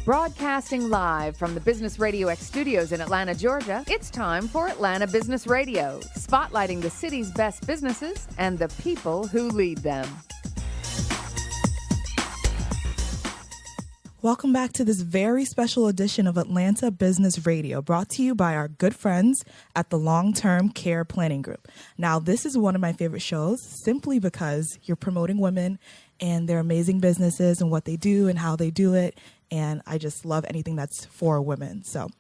Broadcasting live from the Business Radio X studios in Atlanta, Georgia, it's time for Atlanta Business Radio, spotlighting the city's best businesses and the people who lead them. Welcome back to this very special edition of Atlanta Business Radio, brought to you by our good friends at the Long-Term Care Planning Group. Now, this is one of my favorite shows simply because you're promoting women and their amazing businesses and what they do and how they do it. And I just love anything that's for women. So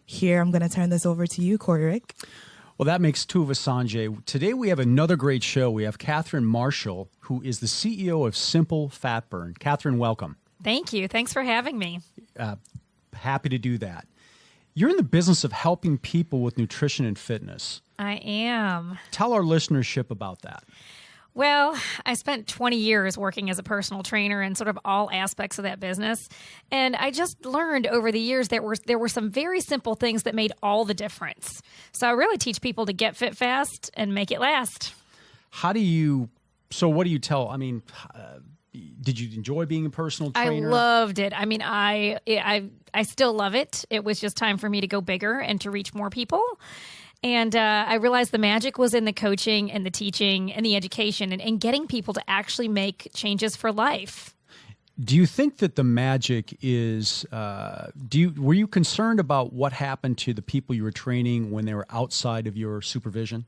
here, I'm going to turn this over to you, Corey Rick. Well, that makes two of us, Sanjay. Today, we have another great show. We have Cathryn Marshall, who is the CEO of Simple Fat Burn. Cathryn, welcome. Thank you. Thanks for having me. Happy to do that. You're in the business of helping people with nutrition and fitness. I am. Tell our listenership about that. Well, I spent 20 years working as a personal trainer in sort of all aspects of that business. And I just learned over the years that there were some very simple things that made all the difference. So I really teach people to get fit fast and make it last. What do you tell? I mean, did you enjoy being a personal trainer? I loved it. I mean, I still love it. It was just time for me to go bigger and to reach more people. And I realized the magic was in the coaching and the teaching and the education and getting people to actually make changes for life. Do you think that the magic is, were you concerned about what happened to the people you were training when they were outside of your supervision?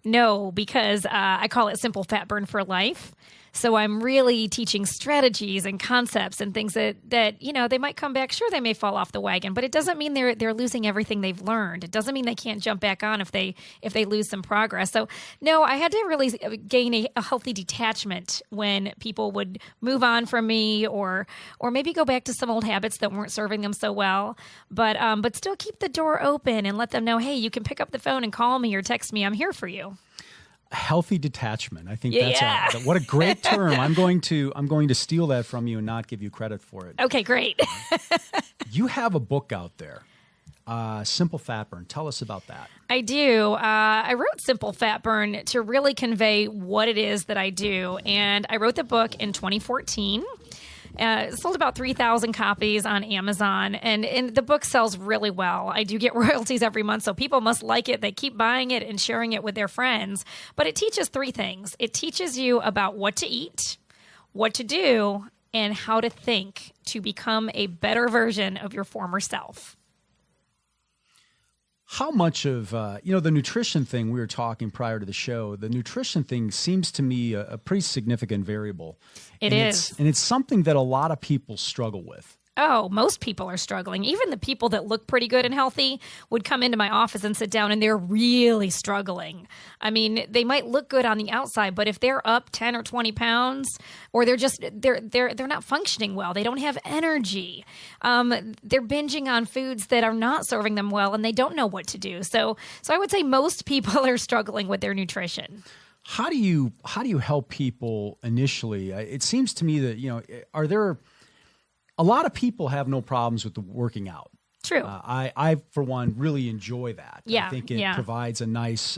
No, because I call it Simple Fat Burn for Life. So I'm really teaching strategies and concepts and things that you know, they might come back. Sure, they may fall off the wagon, but it doesn't mean they're losing everything they've learned. It doesn't mean they can't jump back on if they lose some progress. So no, I had to really gain a healthy detachment when people would move on from me or maybe go back to some old habits that weren't serving them so well. But still keep the door open and let them know, hey, you can pick up the phone and call me or text me. I'm here for you. Healthy detachment. I think that's what a great term. I'm going to steal that from you and not give you credit for it. Okay, great. You have a book out there, Simple Fat Burn. Tell us about that. I do. I wrote Simple Fat Burn to really convey what it is that I do. And I wrote the book in 2014. Sold about 3,000 copies on Amazon, and the book sells really well. I do get royalties every month, so people must like it. They keep buying it and sharing it with their friends. But it teaches three things. It teaches you about what to eat, what to do, and how to think to become a better version of your former self. How much of, the nutrition thing we were talking prior to the show, the nutrition thing seems to me a pretty significant variable. It is. And it's something that a lot of people struggle with. Oh, most people are struggling. Even the people that look pretty good and healthy would come into my office and sit down and they're really struggling. I mean, they might look good on the outside, but if they're up 10 or 20 pounds or they're not functioning well, they don't have energy. They're binging on foods that are not serving them well and they don't know what to do. So I would say most people are struggling with their nutrition. How do you help people initially? It seems to me that, a lot of people have no problems with the working out. True. I, for one, really enjoy that. Yeah, I think it provides a nice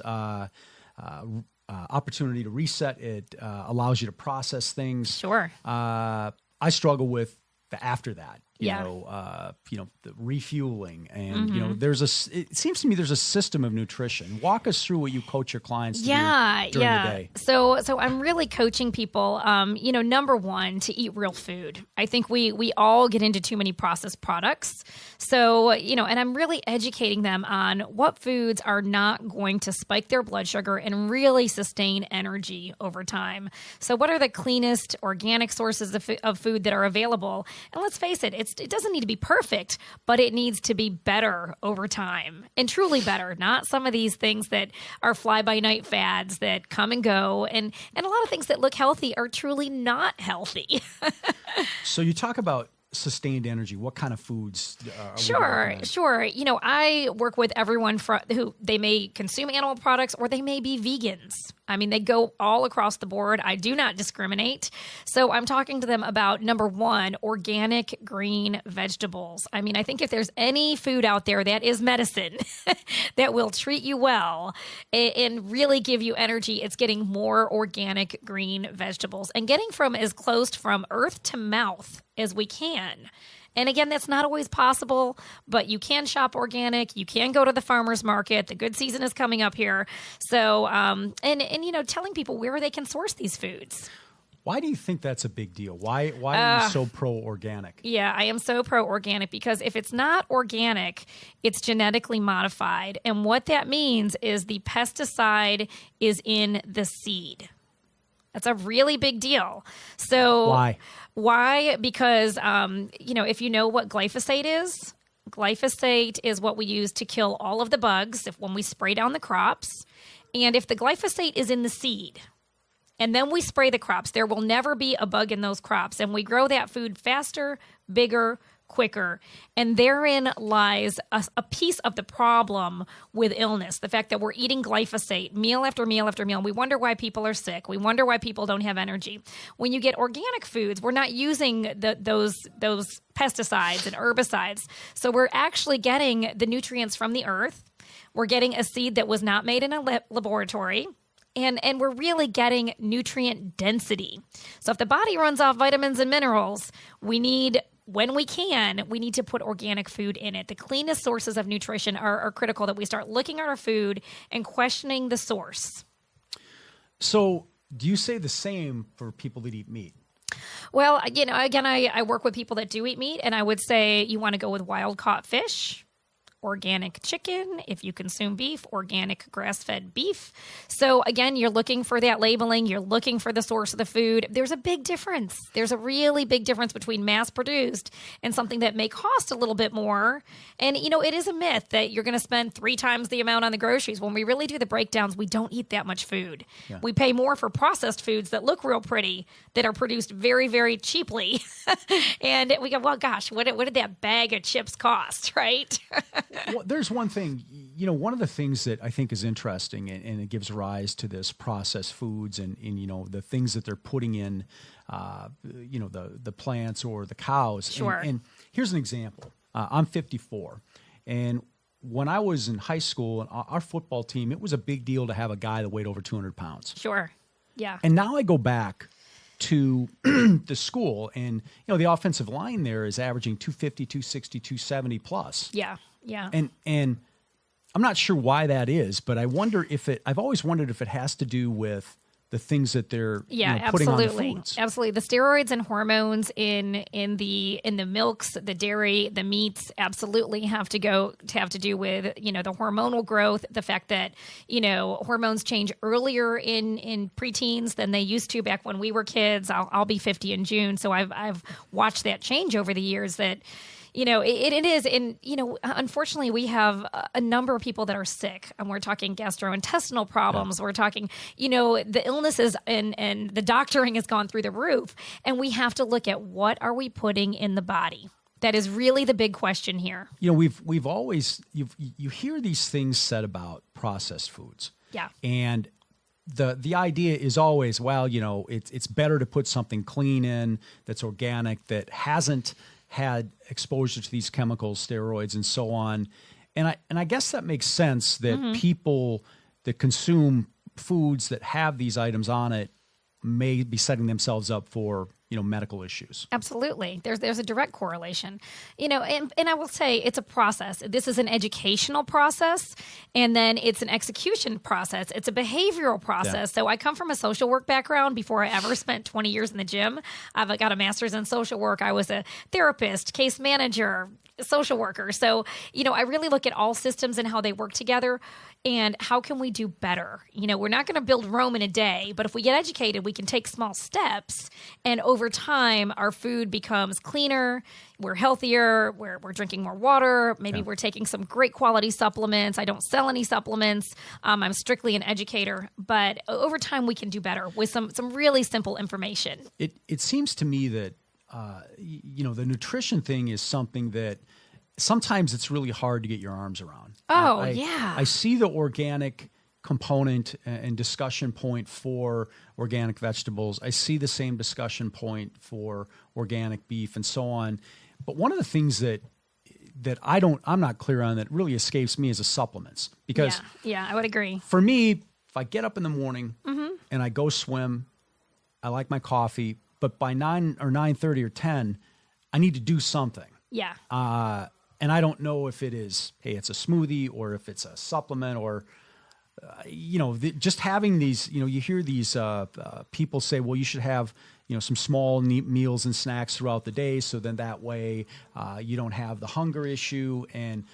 opportunity to reset. It allows you to process things. Sure. I struggle with the after that. The refueling and, it seems to me there's a system of nutrition. Walk us through what you coach your clients to do during the day. So I'm really coaching people, number one, to eat real food. I think we all get into too many processed products. So, and I'm really educating them on what foods are not going to spike their blood sugar and really sustain energy over time. So what are the cleanest organic sources of food that are available? And let's face it, it doesn't need to be perfect, but it needs to be better over time and truly better, not some of these things that are fly-by-night fads that come and go. And a lot of things that look healthy are truly not healthy. So you talk about sustained energy. What kind of foods are Sure. I work with everyone who they may consume animal products or they may be vegans. I mean, they go all across the board. I do not discriminate. So I'm talking to them about, number one, organic green vegetables. I mean, I think if there's any food out there that is medicine that will treat you well and really give you energy, it's getting more organic green vegetables and getting from as close from earth to mouth as we can. And again, that's not always possible, but you can shop organic. You can go to the farmer's market. The good season is coming up here. So, telling people where they can source these foods. Why do you think that's a big deal? Why are you so pro-organic? Yeah, I am so pro-organic because if it's not organic, it's genetically modified. And what that means is the pesticide is in the seed. That's a really big deal. So why? Because, if you know what glyphosate is what we use to kill all of the bugs when we spray down the crops. And if the glyphosate is in the seed, and then we spray the crops, there will never be a bug in those crops. And we grow that food faster, bigger, quicker. And therein lies a piece of the problem with illness. The fact that we're eating glyphosate meal after meal after meal. We wonder why people are sick. We wonder why people don't have energy. When you get organic foods, we're not using those pesticides and herbicides. So we're actually getting the nutrients from the earth. We're getting a seed that was not made in a laboratory. And we're really getting nutrient density. So if the body runs off vitamins and minerals, when we need to put organic food in it. The cleanest sources of nutrition are critical, that we start looking at our food and questioning the source. So do you say the same for people that eat meat? Well, again, I work with people that do eat meat, and I would say you want to go with wild-caught fish, organic chicken. If you consume beef, organic grass-fed beef. So again, you're looking for that labeling. You're looking for the source of the food. There's a big difference. There's a really big difference between mass-produced and something that may cost a little bit more. And, it is a myth that you're going to spend 3 times the amount on the groceries. When we really do the breakdowns, we don't eat that much food. Yeah. We pay more for processed foods that look real pretty, that are produced very, very cheaply. And we go, well, gosh, what did that bag of chips cost, right? Well, there's one thing, one of the things that I think is interesting, and it gives rise to this processed foods and the things that they're putting in, the plants or the cows. Sure. And here's an example. I'm 54, and when I was in high school, and our football team, it was a big deal to have a guy that weighed over 200 pounds. Sure. Yeah. And now I go back to the school, and the offensive line there is averaging 250, 260, 270 plus. Yeah. Yeah. And I'm not sure why that is, but I wonder I've always wondered if it has to do with the things that they're putting on the foods. Absolutely. The steroids and hormones in the milks, the dairy, the meats absolutely have to do with, the hormonal growth, the fact that, hormones change earlier in preteens than they used to back when we were kids. I'll be 50 in June, so I've watched that change over the years that it is. And, unfortunately, we have a number of people that are sick, and we're talking gastrointestinal problems. Yeah. We're talking, the illnesses and the doctoring has gone through the roof. And we have to look at what are we putting in the body. That is really the big question here. We've always, you hear these things said about processed foods. Yeah. And the idea is always, well, it's better to put something clean in that's organic, that hasn't had exposure to these chemicals, steroids, and so on. And I guess that makes sense that people that consume foods that have these items on it may be setting themselves up for medical issues. Absolutely. There's a direct correlation. And I will say it's a process. This is an educational process, and then it's an execution process. It's a behavioral process. Yeah. So I come from a social work background before I ever spent 20 years in the gym. I've got a master's in social work. I was a therapist, case manager, social worker. So, I really look at all systems and how they work together. And how can we do better? We're not going to build Rome in a day, but if we get educated, we can take small steps. And over time, our food becomes cleaner, we're healthier, we're drinking more water. Maybe we're taking some great quality supplements. I don't sell any supplements. I'm strictly an educator. But over time, we can do better with some really simple information. It seems to me that, the nutrition thing is something that sometimes it's really hard to get your arms around. Yeah. I see the organic component and discussion point for organic vegetables. I see the same discussion point for organic beef and so on. But one of the things that I'm not clear on, that really escapes me, is the supplements. Because yeah, I would agree. For me, if I get up in the morning and I go swim, I like my coffee, but by 9 or 9:30 or 10, I need to do something. Yeah. And I don't know if it is, hey, it's a smoothie or if it's a supplement or, just having these, you hear these people say, well, you should have, some small meals and snacks throughout the day. So then that way you don't have the hunger issue. And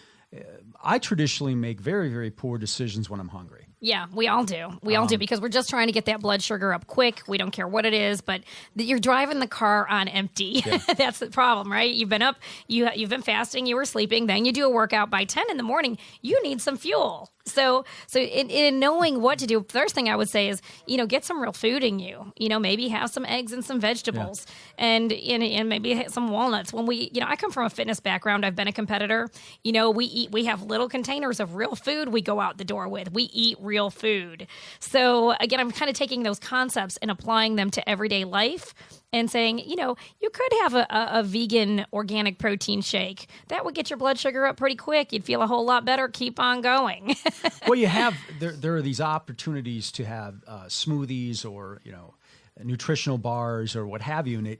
I traditionally make very, very poor decisions when I'm hungry. Yeah, we all do. We all do, because we're just trying to get that blood sugar up quick. We don't care what it is, but you're driving the car on empty. Yeah. That's the problem, right? You've been up, you've been fasting, you were sleeping, then you do a workout. By 10 in the morning, you need some fuel. So in knowing what to do, first thing I would say is, get some real food in you. Maybe have some eggs and some vegetables, and maybe some walnuts. When I come from a fitness background, I've been a competitor. We have little containers of real food we go out the door with. We eat real food. So again, I'm kind of taking those concepts and applying them to everyday life. And saying, you could have a vegan organic protein shake. That would get your blood sugar up pretty quick. You'd feel a whole lot better. Keep on going. Well, there are these opportunities to have smoothies or, nutritional bars or what have you. And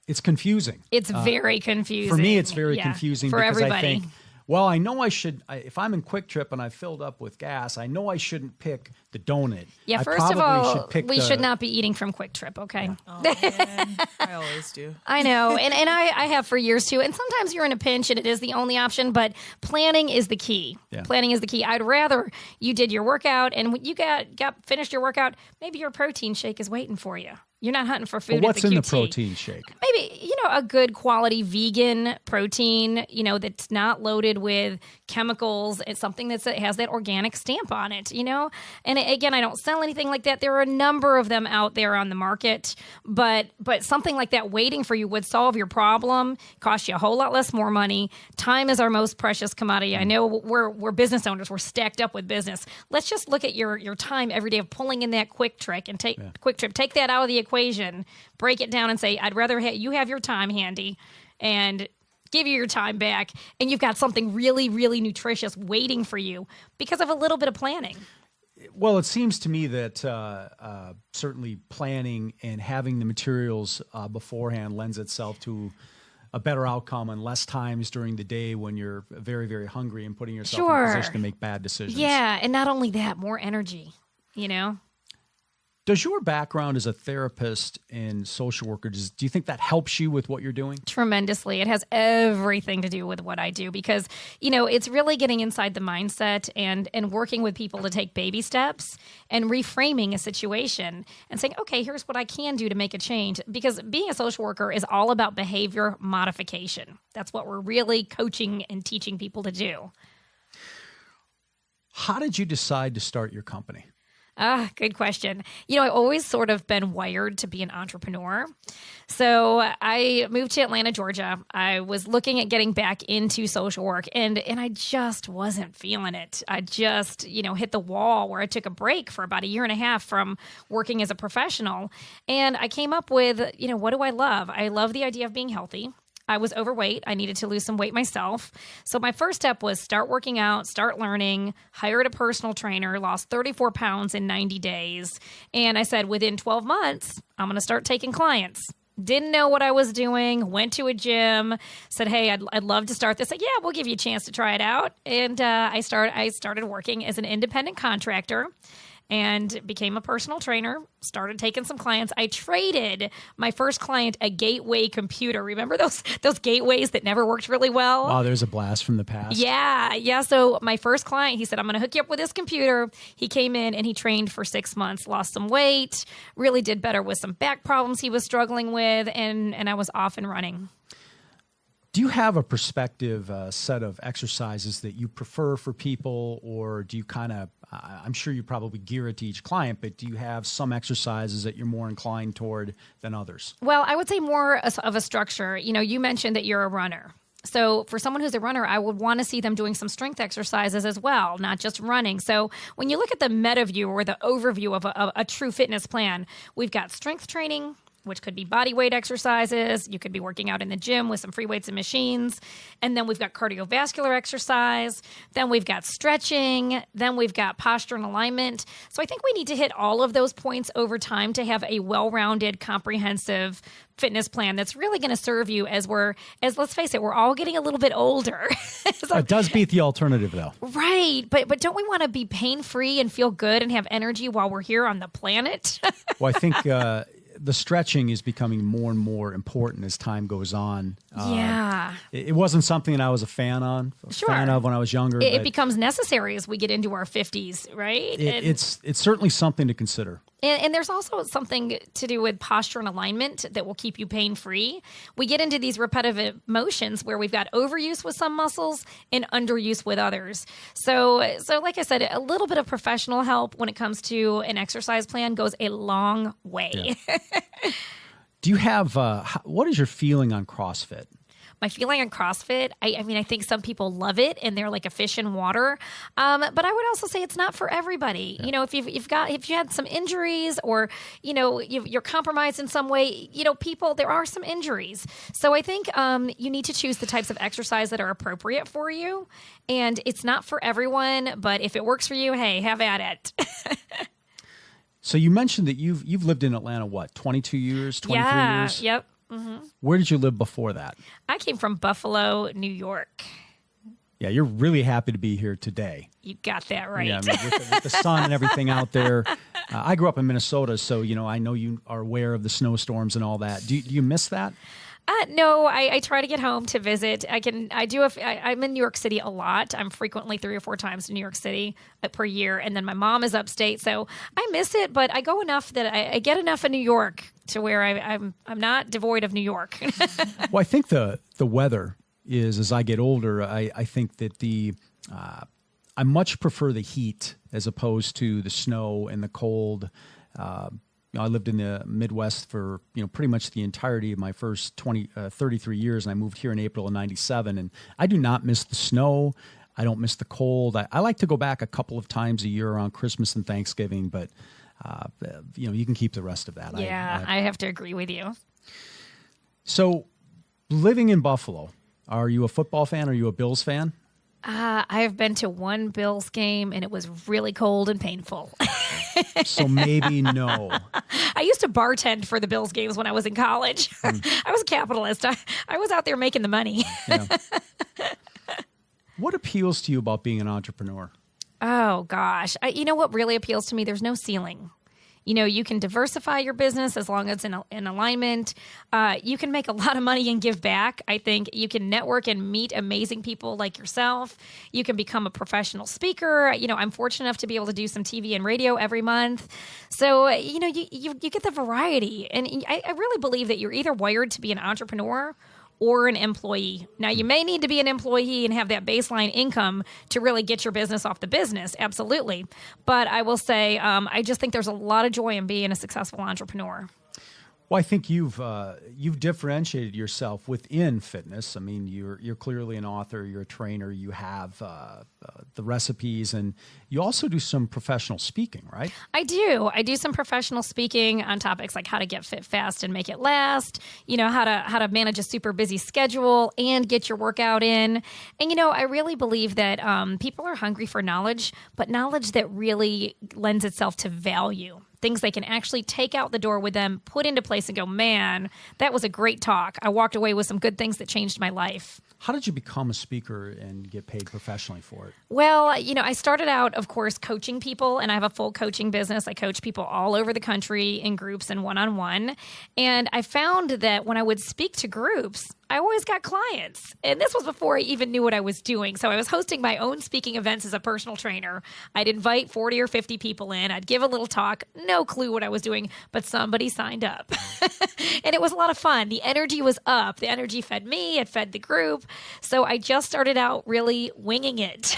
it's confusing. It's very confusing. For me, it's very confusing for because everybody. I think, well, I know I should, if I'm in Quick Trip and I filled up with gas, I know I shouldn't pick the donut. Yeah, first of all, we should not be eating from Quick Trip, okay? Yeah. Oh, man. I always do. I know, and I have for years too. And sometimes you're in a pinch and it is the only option, but planning is the key. Yeah. Planning is the key. I'd rather you did your workout, and when you got finished your workout, maybe your protein shake is waiting for you. You're not hunting for food. Well, what's at the in QT. the protein shake? Maybe, a good quality vegan protein, that's not loaded with chemicals. It's something that has that organic stamp on it, And again, I don't sell anything like that. There are a number of them out there on the market, but something like that waiting for you would solve your problem, cost you a whole lot less more money. Time is our most precious commodity. I know we're business owners. We're stacked up with business. Let's just look at your time every day of pulling in that Quick Trip and take that out of the equation, break it down and say, I'd rather you have your time handy and give you your time back, and you've got something really, really nutritious waiting for you because of a little bit of planning. Well, it seems to me that certainly planning and having the materials beforehand lends itself to a better outcome and less times during the day when you're very, very hungry and putting yourself in a position to make bad decisions. Yeah, and not only that, more energy, Does your background as a therapist and social worker, do you think that helps you with what you're doing? Tremendously. It has everything to do with what I do because, it's really getting inside the mindset and working with people to take baby steps and reframing a situation and saying, okay, here's what I can do to make a change. Because being a social worker is all about behavior modification. That's what we're really coaching and teaching people to do. How did you decide to start your company? Good question. I've always sort of been wired to be an entrepreneur. So I moved to Atlanta, Georgia. I was looking at getting back into social work and I just wasn't feeling it. I just, hit the wall where I took a break for about 1.5 years from working as a professional. And I came up with, what do I love? I love the idea of being healthy. I was overweight. I needed to lose some weight myself. So my first step was start working out, start learning, hired a personal trainer, lost 34 pounds in 90 days. And I said, within 12 months, I'm going to start taking clients. Didn't know what I was doing, went to a gym, said, hey, I'd love to start this. Like, yeah, we'll give you a chance to try it out. And I started working as an independent contractor and became a personal trainer, started taking some clients. I traded my first client a gateway computer. Remember those gateways that never worked really well? Wow, there's a blast from the past. Yeah. So my first client, he said, I'm going to hook you up with this computer. He came in and he trained for 6 months, lost some weight, really did better with some back problems he was struggling with, and I was off and running. Do you have a perspective set of exercises that you prefer for people, or do you kind of, I'm sure you probably gear it to each client, but do you have some exercises that you're more inclined toward than others? Well, I would say more of a structure. You mentioned that you're a runner. So for someone who's a runner, I would want to see them doing some strength exercises as well, not just running. So when you look at the meta view or the overview of a true fitness plan, we've got strength training, which could be body weight exercises. You could be working out in the gym with some free weights and machines. And then we've got cardiovascular exercise. Then we've got stretching. Then we've got posture and alignment. So I think we need to hit all of those points over time to have a well-rounded, comprehensive fitness plan that's really going to serve you as let's face it, we're all getting a little bit older. So, it does beat the alternative, though. Right. But don't we want to be pain-free and feel good and have energy while we're here on the planet? Well, I think the stretching is becoming more and more important as time goes on. Yeah. It wasn't something that I was a fan of when I was younger. It becomes necessary as we get into our 50s, right? It's certainly something to consider. And there's also something to do with posture and alignment that will keep you pain-free. We get into these repetitive motions where we've got overuse with some muscles and underuse with others. So like I said, a little bit of professional help when it comes to an exercise plan goes a long way. Yeah. Do you have, what is your feeling on CrossFit? My feeling on CrossFit, I mean, I think some people love it and they're like a fish in water. But I would also say it's not for everybody. Yeah. You know, if you had some injuries or, you know, you're compromised in some way, you know, there are some injuries. So I think you need to choose the types of exercise that are appropriate for you. And it's not for everyone, but if it works for you, hey, have at it. So you mentioned that you've lived in Atlanta, what, 22 years, 23 years? Yep. Mm-hmm. Where did you live before that? I came from Buffalo, New York. Yeah, you're really happy to be here today. You got that right. Yeah, I mean, with the sun and everything out there. I grew up in Minnesota, so you know I know you are aware of the snowstorms and all that. Do you miss that? No, I try to get home to visit. I'm in New York City a lot. I'm frequently 3 or 4 times in New York City per year. And then my mom is upstate. So I miss it, but I go enough that I get enough of New York to where I'm not devoid of New York. Well, I think the weather is, as I get older, I think that I much prefer the heat as opposed to the snow and the cold. I lived in the Midwest for pretty much the entirety of my first 33 years, and I moved here in April of '97. And I do not miss the snow. I don't miss the cold. I like to go back a couple of times a year around Christmas and Thanksgiving, but you can keep the rest of that. Yeah, I have to agree with you. So, living in Buffalo, are you a football fan? Are you a Bills fan? I have been to one Bills game, and it was really cold and painful. So maybe no. I used to bartend for the Bills games when I was in college. I was a capitalist. I was out there making the money. Yeah. What appeals to you about being an entrepreneur? Oh, gosh. You know what really appeals to me? There's no ceiling. You know, you can diversify your business as long as it's in alignment. You can make a lot of money and give back. I think you can network and meet amazing people like yourself. You can become a professional speaker. You know, I'm fortunate enough to be able to do some TV and radio every month. So, you get the variety. And I really believe that you're either wired to be an entrepreneur or an employee. Now, you may need to be an employee and have that baseline income to really get your business off the business. Absolutely. But I will say, I just think there's a lot of joy in being a successful entrepreneur. Well, I think you've differentiated yourself within fitness. I mean, you're clearly an author, you're a trainer, you have the recipes, and you also do some professional speaking, right? I do some professional speaking on topics like how to get fit fast and make it last, how to manage a super busy schedule and get your workout in. And, I really believe that people are hungry for knowledge, but knowledge that really lends itself to value. Things they can actually take out the door with them, put into place and go, man, that was a great talk. I walked away with some good things that changed my life. How did you become a speaker and get paid professionally for it? Well, I started out, of course, coaching people, and I have a full coaching business. I coach people all over the country in groups and one-on-one. And I found that when I would speak to groups, I always got clients. And this was before I even knew what I was doing. So I was hosting my own speaking events as a personal trainer. I'd invite 40 or 50 people in. I'd give a little talk. No clue what I was doing, but somebody signed up. And it was a lot of fun. The energy was up. The energy fed me. It fed the group. So I just started out really winging it.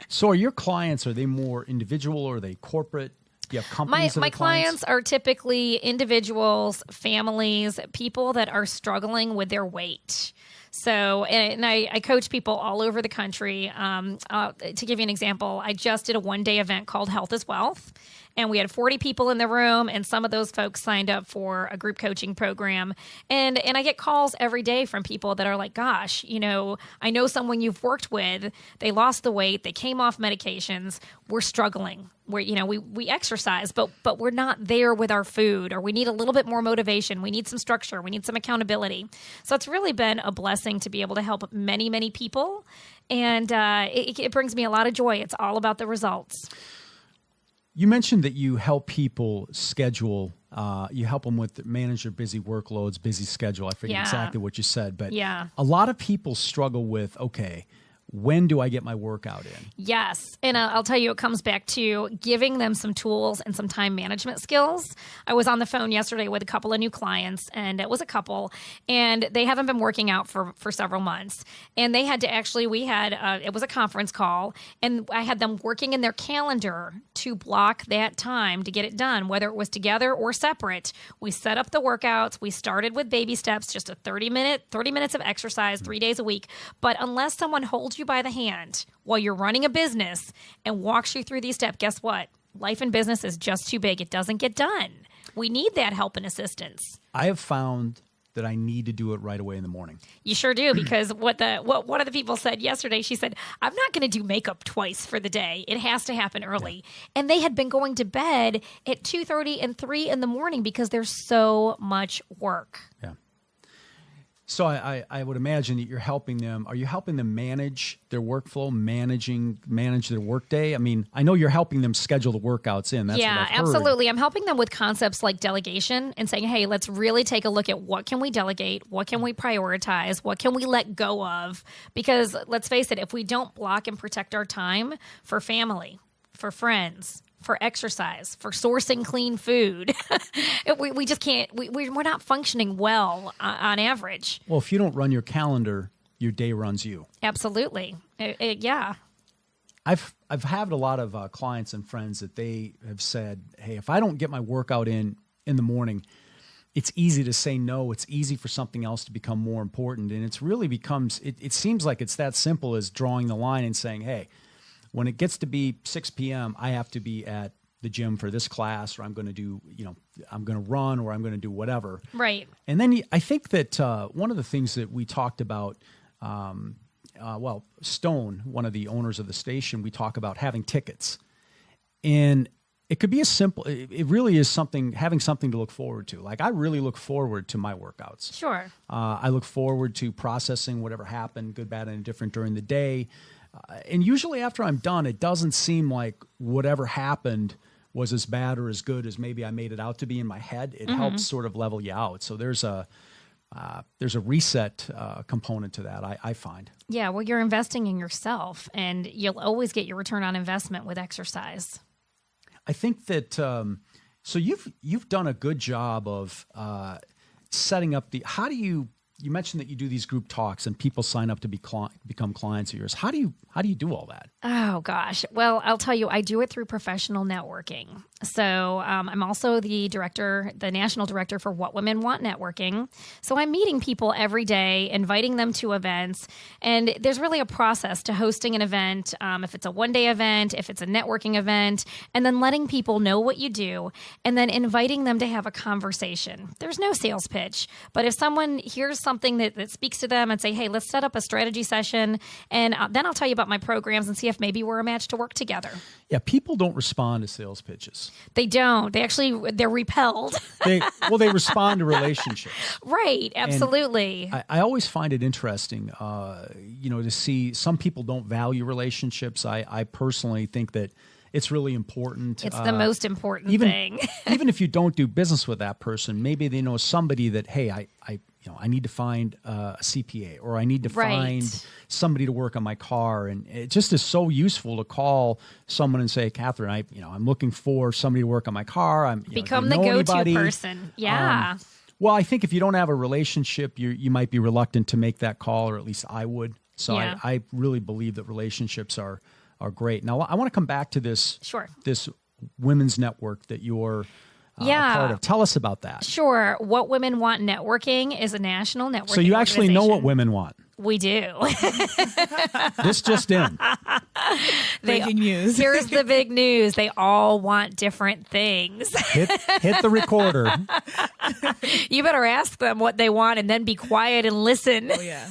So are your clients, are they more individual or are they corporate? Do you have companies My clients are typically individuals, families, people that are struggling with their weight. So, and I coach people all over the country. To give you an example, I just did a one-day event called Health is Wealth. And we had 40 people in the room, and some of those folks signed up for a group coaching program. And I get calls every day from people that are like, gosh, I know someone you've worked with. They lost the weight. They came off medications. We're struggling. We exercise, but we're not there with our food, or we need a little bit more motivation. We need some structure. We need some accountability. So it's really been a blessing to be able to help many, many people. And it brings me a lot of joy. It's all about the results. You mentioned that you help people schedule, you help them with manage their busy workloads, busy schedule. I forget exactly what you said, but a lot of people struggle with, okay, when do I get my workout in? Yes. And I'll tell you, it comes back to giving them some tools and some time management skills. I was on the phone yesterday with a couple of new clients, and it was a couple, and they haven't been working out for several months. And they had to it was a conference call, and I had them working in their calendar to block that time to get it done, whether it was together or separate. We set up the workouts. We started with baby steps, just a 30 minutes of exercise 3 days a week. But unless someone holds you by the hand while you're running a business and walks you through these steps, guess what? Life and business is just too big. It doesn't get done. We need that help and assistance. I have found that I need to do it right away in the morning. You sure do, because what one of the people said yesterday, she said, I'm not going to do makeup twice for the day. It has to happen early. Yeah. And they had been going to bed at 2:30 and 3 in the morning because there's so much work. Yeah. So I would imagine that you're helping them. Are you helping them manage their workflow, manage their workday? I mean, I know you're helping them schedule the workouts in. That's what I've heard. Absolutely. I'm helping them with concepts like delegation and saying, hey, let's really take a look at what can we delegate, what can we prioritize, what can we let go of? Because let's face it, if we don't block and protect our time for family, for friends, for exercise, for sourcing clean food, we just can't, we're not functioning well on average. Well, if you don't run your calendar, your day runs you. Absolutely. Yeah. I've had a lot of clients and friends that they have said, hey, if I don't get my workout in the morning, it's easy to say no. It's easy for something else to become more important. And it's really becomes, it seems like it's that simple as drawing the line and saying, hey, when it gets to be 6 p.m., I have to be at the gym for this class, or I'm going to do, I'm going to run, or I'm going to do whatever. Right. And then I think that one of the things that we talked about, Stone, one of the owners of the station, we talk about having tickets. And it could be as simple, it really is having something to look forward to. Like, I really look forward to my workouts. Sure. I look forward to processing whatever happened, good, bad, and indifferent during the day. And usually after I'm done, it doesn't seem like whatever happened was as bad or as good as maybe I made it out to be in my head. It helps sort of level you out. So there's a reset component to that, I find. Yeah, well, you're investing in yourself, and you'll always get your return on investment with exercise. I think that so you've done a good job of setting up you mentioned that you do these group talks and people sign up to become clients of yours. How do you do all that? Oh, gosh. Well, I'll tell you, I do it through professional networking. So I'm also the national director for What Women Want Networking. So I'm meeting people every day, inviting them to events. And there's really a process to hosting an event, if it's a one-day event, if it's a networking event, and then letting people know what you do, and then inviting them to have a conversation. There's no sales pitch. But if someone hears something that speaks to them and say, hey, let's set up a strategy session, and then I'll tell you about my programs and see if maybe we're a match to work together. Yeah, people don't respond to sales pitches. They don't. They're repelled. They respond to relationships. Right, absolutely. I always find it interesting, to see some people don't value relationships. I personally think that it's really important. It's the most important thing. Even if you don't do business with that person, maybe they know somebody that, hey, I need to find a CPA, or I need to find somebody to work on my car. And it just is so useful to call someone and say, Cathryn, I'm looking for somebody to work on my car. Become the go-to person. Yeah. Well, I think if you don't have a relationship, you might be reluctant to make that call, or at least I would. So I really believe that relationships are great. Now, I want to come back to this women's network that you're part of. Tell us about that. Sure. What Women Want Networking is a national networking So you actually know what women want. We do. This just in. Breaking news. Here's the big news. They all want different things. Hit the recorder. You better ask them what they want and then be quiet and listen. Oh, yeah.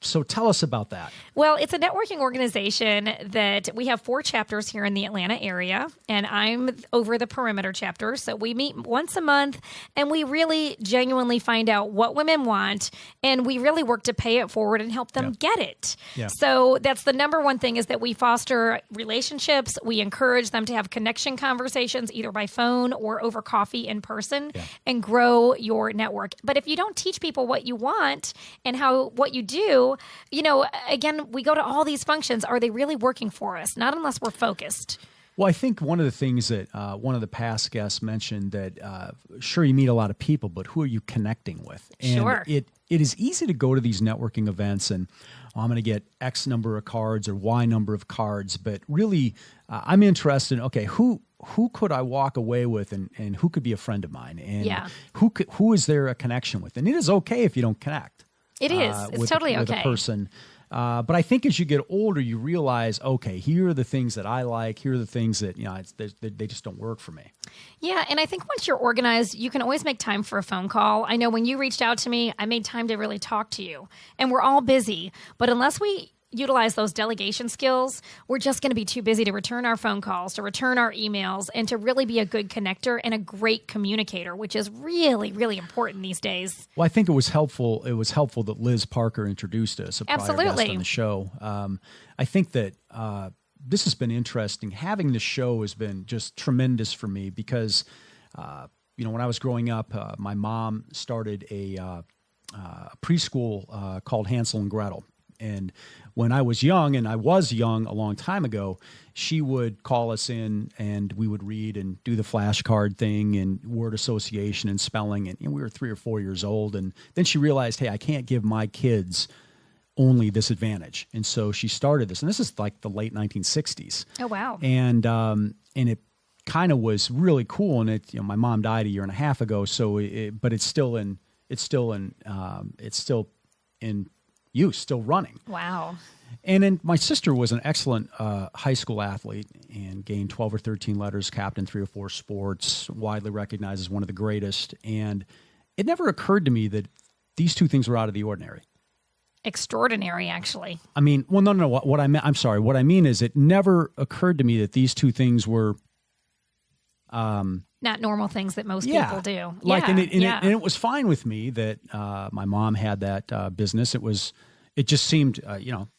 So tell us about that. Well, it's a networking organization that we have 4 chapters here in the Atlanta area, and I'm over the perimeter chapter. So we meet once a month, and we really genuinely find out what women want, and we really work to pay it forward and help them get it. Yeah. So that's the number one thing, is that we foster relationships. We encourage them to have connection conversations either by phone or over coffee in person and grow your network. But if you don't teach people what you want and what you do, again, we go to all these functions. Are they really working for us? Not unless we're focused. Well, I think one of the things that one of the past guests mentioned that, sure, you meet a lot of people, but who are you connecting with? And Sure. It is easy to go to these networking events and I'm going to get X number of cards or Y number of cards, but really I'm interested in, okay, who could I walk away with and who could be a friend of mine? And who is there a connection with? And it is okay if you don't connect. It is. It's totally with okay. a person. But I think as you get older, you realize, okay, here are the things that I like. Here are the things that, they just don't work for me. Yeah, and I think once you're organized, you can always make time for a phone call. I know when you reached out to me, I made time to really talk to you. And we're all busy. But unless we utilize those delegation skills, we're just going to be too busy to return our phone calls, to return our emails, and to really be a good connector and a great communicator, which is really, really important these days. Well, I think it was helpful. It was helpful that Liz Parker introduced us, a prior guest on the show. I think that this has been interesting. Having the show has been just tremendous for me because, when I was growing up, my mom started a preschool called Hansel and Gretel. And when I was young, and I was young a long time ago, she would call us in and we would read and do the flashcard thing and word association and spelling. And we were 3 or 4 years old. And then she realized, hey, I can't give my kids only this advantage. And so she started this. And this is like the late 1960s. Oh, wow. And it kind of was really cool. And my mom died a year and a half ago. So but it's still in use, still running. Wow. And then my sister was an excellent high school athlete and gained 12 or 13 letters, captained 3 or 4 sports, widely recognized as one of the greatest. And it never occurred to me that these two things were out of the ordinary. Extraordinary, actually. I mean, well, no. What I meant, I'm sorry. What I mean is it never occurred to me that these two things were not normal things that most people do. And it was fine with me that my mom had that business. It just seemed,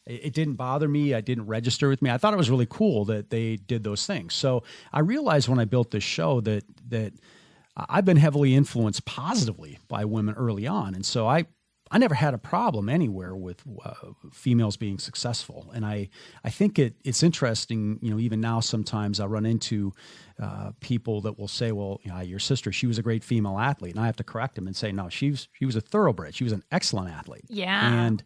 it didn't bother me. I didn't register with me. I thought it was really cool that they did those things. So I realized when I built this show that I've been heavily influenced positively by women early on. And so I never had a problem anywhere with females being successful. And I think it's interesting, even now sometimes I run into people that will say, well, your sister, she was a great female athlete. And I have to correct them and say, no, she was a thoroughbred. She was an excellent athlete. Yeah. And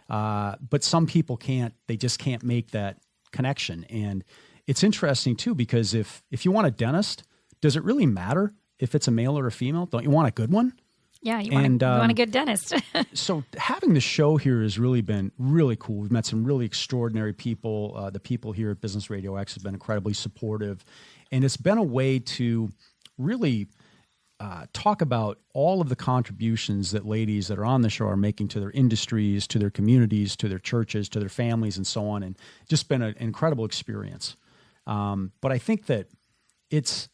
but some people they just can't make that connection. And it's interesting too, because if you want a dentist, does it really matter if it's a male or a female? Don't you want a good one? Yeah, you want a good dentist. So having the show here has really been really cool. We've met some really extraordinary people. The people here at Business Radio X have been incredibly supportive. And it's been a way to really talk about all of the contributions that ladies that are on the show are making to their industries, to their communities, to their churches, to their families, and so on. And just been an incredible experience. But I think that it's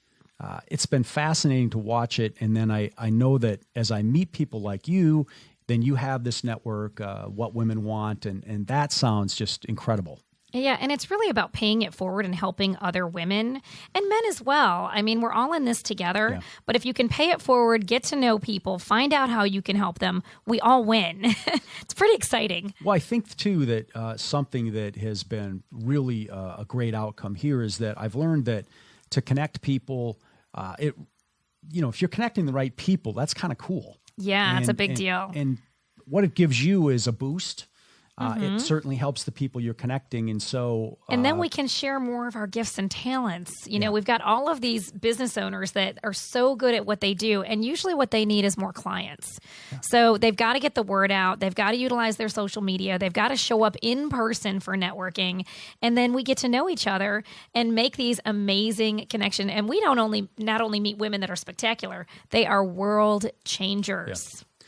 been fascinating to watch it. And then I know that as I meet people like you, then you have this network, What Women Want, and that sounds just incredible. Yeah, and it's really about paying it forward and helping other women and men as well. I mean, we're all in this together, but if you can pay it forward, get to know people, find out how you can help them, we all win. It's pretty exciting. Well, I think, too, that something that has been really a great outcome here is that I've learned that to connect people, if you're connecting the right people, that's kind of cool. Yeah, it's a big deal. And what it gives you is a boost. It certainly helps the people you're connecting. And so, and then we can share more of our gifts and talents. You know, we've got all of these business owners that are so good at what they do. And usually what they need is more clients. Yeah. So they've got to get the word out. They've got to utilize their social media. They've got to show up in person for networking. And then we get to know each other and make these amazing connections. And we not only meet women that are spectacular, they are world changers. Yeah.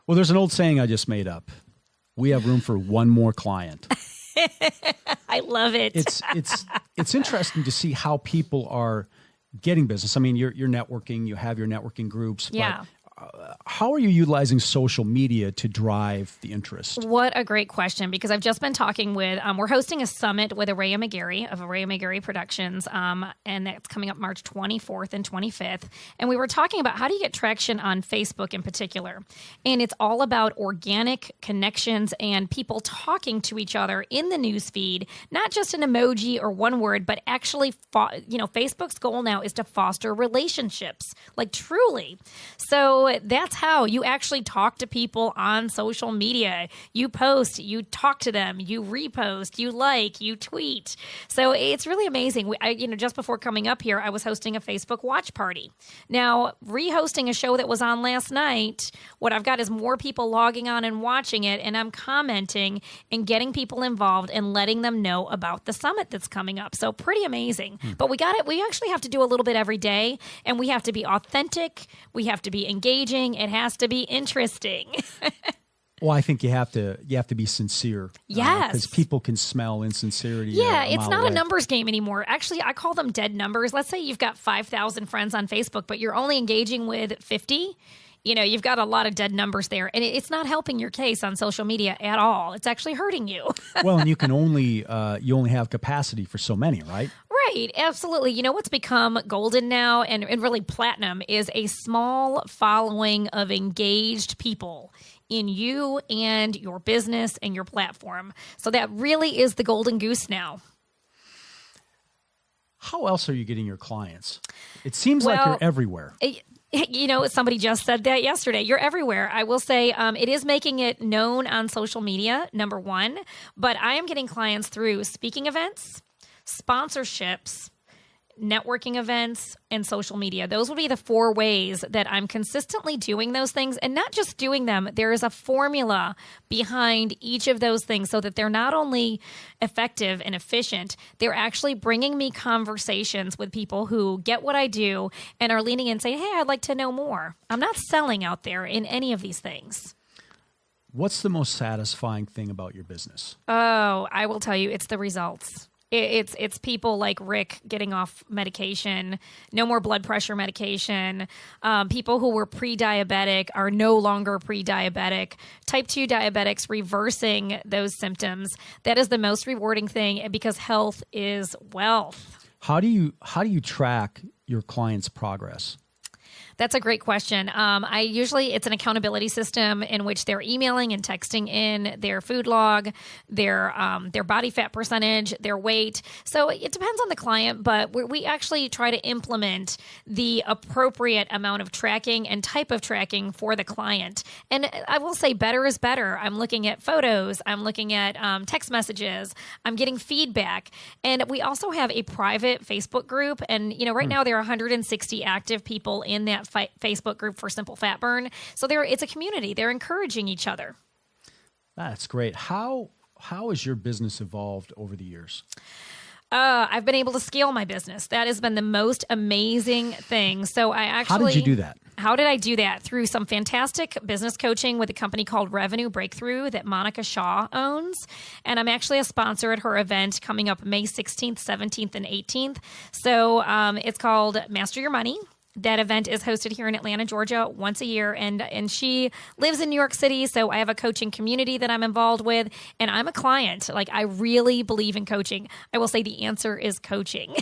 Well, there's an old saying I just made up. We have room for one more client. I love it. It's interesting to see how people are getting business. I mean, you're networking, you have your networking groups, but how are you utilizing social media to drive the interest? What a great question, because I've just been talking with, we're hosting a summit with Araya McGarry of Araya McGarry Productions, and that's coming up March 24th and 25th. And we were talking about how do you get traction on Facebook in particular. And it's all about organic connections and people talking to each other in the newsfeed, not just an emoji or one word, but actually, Facebook's goal now is to foster relationships, like truly. So that's how you actually talk to people on social media. You post, you talk to them, you repost, you like, you tweet. So it's really amazing. Just before coming up here, I was hosting a Facebook watch party. Now, rehosting a show that was on last night, what I've got is more people logging on and watching it, and I'm commenting and getting people involved and letting them know about the summit that's coming up. So pretty amazing. But we actually have to do a little bit every day, and we have to be authentic. We have to be engaging. It has to be interesting. Well, I think you have to be sincere. Yes. Because people can smell insincerity. Yeah, it's not a numbers game anymore. Actually, I call them dead numbers. Let's say you've got 5,000 friends on Facebook, but you're only engaging with 50. You've got a lot of dead numbers there, and it's not helping your case on social media at all. It's actually hurting you. Well, and you can only have capacity for so many, right? Right, absolutely. You know what's become golden now and really platinum is a small following of engaged people in you and your business and your platform. So that really is the golden goose now. How else are you getting your clients? It seems like you're everywhere. Somebody just said that yesterday. You're everywhere. I will say it is making it known on social media, number one, but I am getting clients through speaking events, sponsorships, networking events, and social media. Those would be the 4 ways that I'm consistently doing those things, and not just doing them. There is a formula behind each of those things so that they're not only effective and efficient, they're actually bringing me conversations with people who get what I do and are leaning in and saying, hey, I'd like to know more. I'm not selling out there in any of these things. What's the most satisfying thing about your business? Oh, I will tell you, it's the results. It's people like Rick getting off medication, no more blood pressure medication. People who were pre-diabetic are no longer pre-diabetic. Type 2 diabetics reversing those symptoms. That is the most rewarding thing because health is wealth. How do you track your clients' progress? That's a great question. It's an accountability system in which they're emailing and texting in their food log, their body fat percentage, their weight. So it depends on the client, but we actually try to implement the appropriate amount of tracking and type of tracking for the client. And I will say better is better. I'm looking at photos. I'm looking at text messages. I'm getting feedback. And we also have a private Facebook group. And, right now there are 160 active people in that Facebook group for Simple Fat Burn. So it's a community. They're encouraging each other. That's great. How has your business evolved over the years? I've been able to scale my business. That has been the most amazing thing. So how did you do that? How did I do that? Through some fantastic business coaching with a company called Revenue Breakthrough that Monica Shaw owns. And I'm actually a sponsor at her event coming up May 16th, 17th, and 18th. So it's called Master Your Money. That event is hosted here in Atlanta, Georgia, once a year, and she lives in New York City, so I have a coaching community that I'm involved with, and I'm a client. Like, I really believe in coaching. I will say the answer is coaching.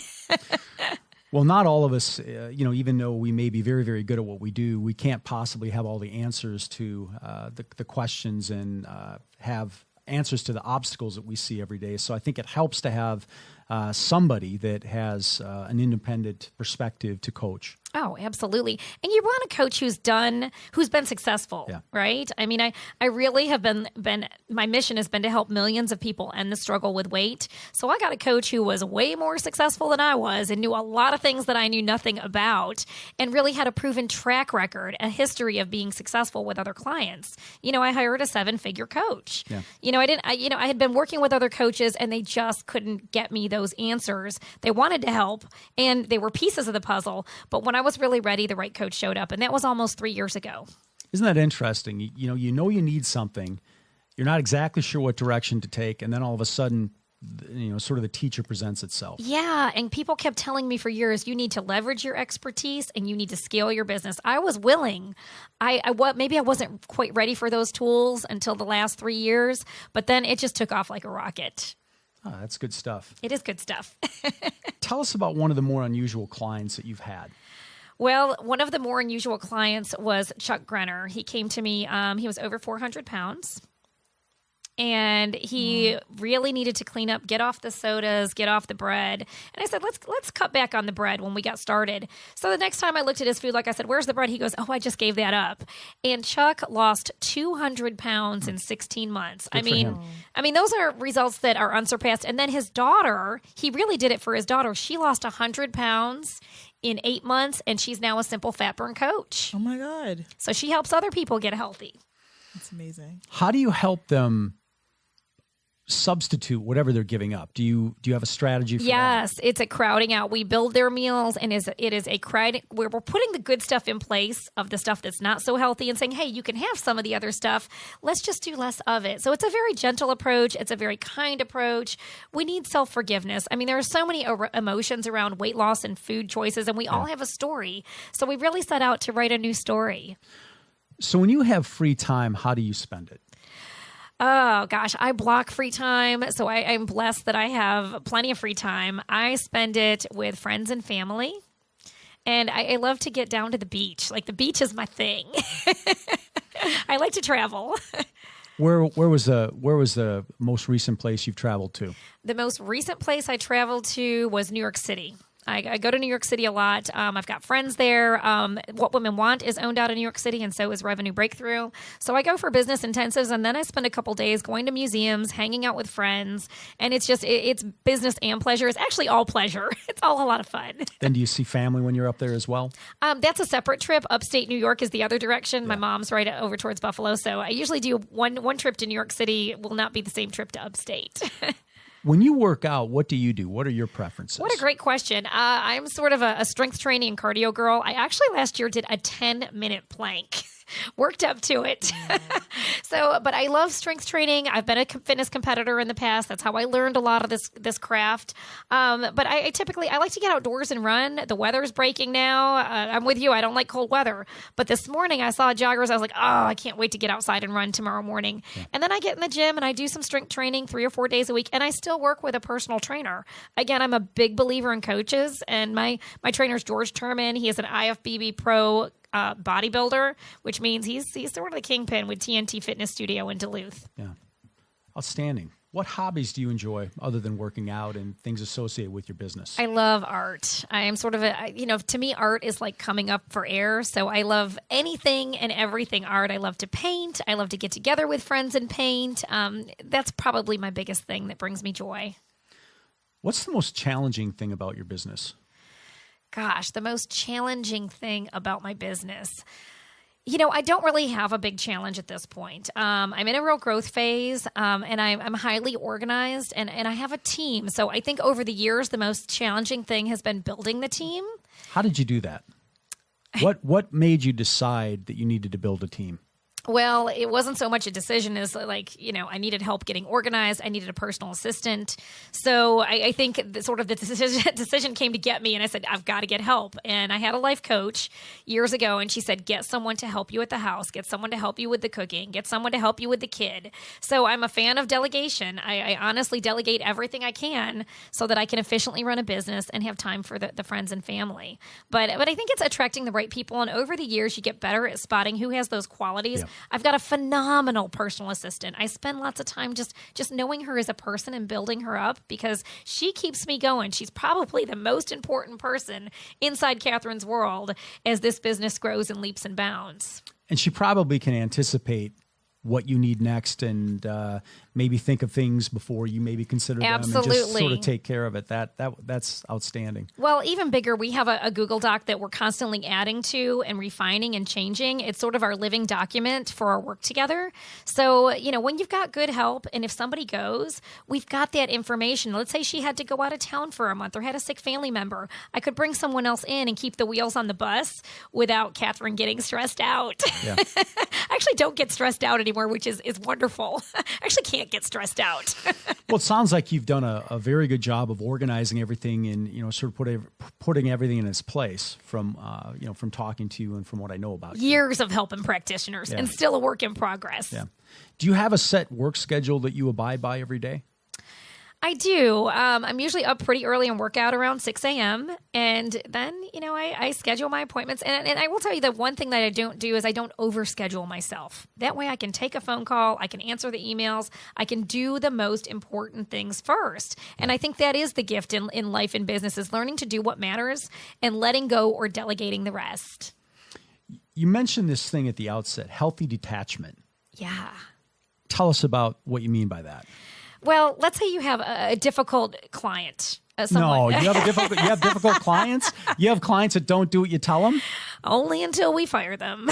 Well, not all of us, even though we may be very, very good at what we do, we can't possibly have all the answers to the questions and have answers to the obstacles that we see every day. So I think it helps to have somebody that has an independent perspective to coach. Oh, absolutely. And you want a coach who's been successful, right? I mean, I really have been, my mission has been to help millions of people end the struggle with weight. So I got a coach who was way more successful than I was and knew a lot of things that I knew nothing about and really had a proven track record, a history of being successful with other clients. I hired a 7-figure coach. Yeah. I had been working with other coaches and they just couldn't get me those answers. They wanted to help and they were pieces of the puzzle. But when I was really ready, the right coach showed up, and that was almost 3 years ago. Isn't that interesting? You need something. You're not exactly sure what direction to take, and then all of a sudden, sort of the teacher presents itself. Yeah, and people kept telling me for years, you need to leverage your expertise and you need to scale your business. I was willing. Maybe I wasn't quite ready for those tools until the last 3 years, but then it just took off like a rocket. Oh, that's good stuff. It is good stuff. Tell us about one of the more unusual clients that you've had. Well, one of the more unusual clients was Chuck Grenner. He came to me. He was over 400 pounds. And he really needed to clean up, get off the sodas, get off the bread. And I said, let's cut back on the bread when we got started. So the next time I looked at his food, like I said, where's the bread? He goes, I just gave that up. And Chuck lost 200 pounds in 16 months. Good for him. Those are results that are unsurpassed. And then his daughter, he really did it for his daughter. She lost 100 pounds in 8 months, and she's now a simple fat burn coach. Oh my God. So she helps other people get healthy. That's amazing. How do you help them substitute whatever they're giving up? Do you have a strategy for that? Yes, it's a crowding out. We build their meals, and it is a crowd where we're putting the good stuff in place of the stuff that's not so healthy and saying, hey, you can have some of the other stuff. Let's just do less of it. So it's a very gentle approach. It's a very kind approach. We need self-forgiveness. There are so many emotions around weight loss and food choices, and we all have a story. So we really set out to write a new story. So when you have free time, how do you spend it? Oh, gosh, I block free time. So I'm blessed that I have plenty of free time. I spend it with friends and family. And I love to get down to the beach. Like, the beach is my thing. I like to travel. Where was the most recent place you've traveled to? The most recent place I traveled to was New York City. I go to New York City a lot. I've got friends there. What Women Want is owned out of New York City, and so is Revenue Breakthrough. So I go for business intensives, and then I spend a couple days going to museums, hanging out with friends, and it's business and pleasure. It's actually all pleasure. It's all a lot of fun. Then do you see family when you're up there as well? That's a separate trip. Upstate New York is the other direction. My mom's right over towards Buffalo, so I usually do one trip to New York City. Will not be the same trip to upstate. When you work out, what do you do? What are your preferences? What a great question. I'm sort of a strength training and cardio girl. I actually last year did a 10-minute plank. Worked up to it. But I love strength training. I've been a fitness competitor in the past. That's how I learned a lot of this craft. But I typically like to get outdoors and run. The weather's breaking now. I'm with you. I don't like cold weather. But this morning I saw joggers. I was like, I can't wait to get outside and run tomorrow morning. Yeah. And then I get in the gym and I do some strength training 3 or 4 days a week. And I still work with a personal trainer. Again, I'm a big believer in coaches. And my trainer's George Turman. He is an IFBB pro bodybuilder, which means he's sort of the kingpin with TNT Fitness Studio in Duluth. Yeah. Outstanding. What hobbies do you enjoy other than working out and things associated with your business? I love art. I am sort of to me, art is like coming up for air. So I love anything and everything art. I love to paint. I love to get together with friends and paint. That's probably my biggest thing that brings me joy. What's the most challenging thing about your business? Gosh, the most challenging thing about my business. I don't really have a big challenge at this point. I'm in a real growth phase, and I'm highly organized, and I have a team. So I think over the years, the most challenging thing has been building the team. How did you do that? What made you decide that you needed to build a team? Well, it wasn't so much a decision as I needed help getting organized. I needed a personal assistant. So I think the decision came to get me, and I said, I've got to get help. And I had a life coach years ago, and she said, get someone to help you at the house, get someone to help you with the cooking, get someone to help you with the kid. So I'm a fan of delegation. I honestly delegate everything I can so that I can efficiently run a business and have time for the friends and family. But I think it's attracting the right people. And over the years, you get better at spotting who has those qualities. Yeah. I've got a phenomenal personal assistant. I spend lots of time just knowing her as a person and building her up because she keeps me going. She's probably the most important person inside Cathryn's world as this business grows and leaps and bounds. And she probably can anticipate what you need next and maybe think of things before you maybe consider them and just sort of take care of it. That's outstanding. Well, even bigger, we have a Google Doc that we're constantly adding to and refining and changing. It's sort of our living document for our work together. So, when you've got good help and if somebody goes, we've got that information. Let's say she had to go out of town for a month or had a sick family member. I could bring someone else in and keep the wheels on the bus without Cathryn getting stressed out. Yeah. I actually don't get stressed out anymore, which is wonderful. I actually can't get stressed out. Well, it sounds like you've done a very good job of organizing everything and sort of putting everything in its place from talking to you and from what I know about you. Years of helping practitioners and still a work in progress. Yeah. Do you have a set work schedule that you abide by every day? I do. I'm usually up pretty early and work out around 6 a.m. And then, I schedule my appointments. And I will tell you that one thing that I don't do is I don't overschedule myself. That way I can take a phone call. I can answer the emails. I can do the most important things first. And I think that is the gift in life and business is learning to do what matters and letting go or delegating the rest. You mentioned this thing at the outset, healthy detachment. Yeah. Tell us about what you mean by that. Well, let's say you have a difficult client. No, you have difficult clients? You have clients that don't do what you tell them? Only until we fire them.